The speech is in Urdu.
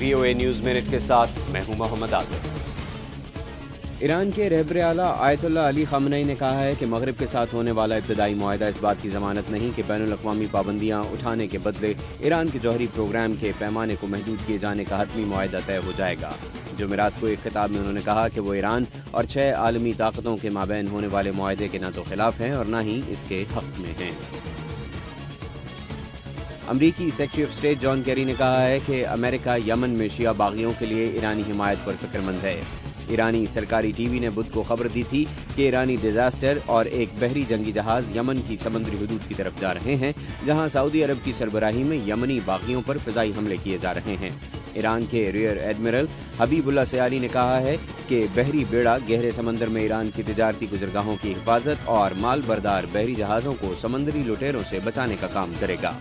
VOA نیوز منٹ کے ساتھ میں ہوں محمد عادل۔ ایران کے رہبر اعلیٰ آیت اللہ علی خامنئی نے کہا ہے کہ مغرب کے ساتھ ہونے والا ابتدائی معاہدہ اس بات کی ضمانت نہیں کہ بین الاقوامی پابندیاں اٹھانے کے بدلے ایران کے جوہری پروگرام کے پیمانے کو محدود کیے جانے کا حتمی معاہدہ طے ہو جائے گا۔ جمعرات کو ایک خطاب میں انہوں نے کہا کہ وہ ایران اور 6 عالمی طاقتوں کے مابین ہونے والے معاہدے کے نہ تو خلاف ہیں اور نہ ہی اس کے حق میں ہیں۔ امریکی secretary of state John Kerry نے کہا ہے کہ امریکہ یمن میں شیعہ باغیوں کے لیے ایرانی حمایت پر فکر مند ہے۔ ایرانی سرکاری ٹی وی نے بدھ کو خبر دی تھی کہ ایرانی ڈیزاسٹر اور ایک بحری جنگی جہاز یمن کی سمندری حدود کی طرف جا رہے ہیں، جہاں سعودی عرب کی سربراہی میں یمنی باغیوں پر فضائی حملے کیے جا رہے ہیں۔ ایران کے ریئر ایڈمرل حبیب اللہ سیاری نے کہا ہے کہ بحری بیڑا گہرے سمندر میں ایران کی تجارتی گزرگاہوں کی حفاظت اور مال بردار بحری جہازوں کو سمندری لٹیروں سے بچانے کا کام کرے گا۔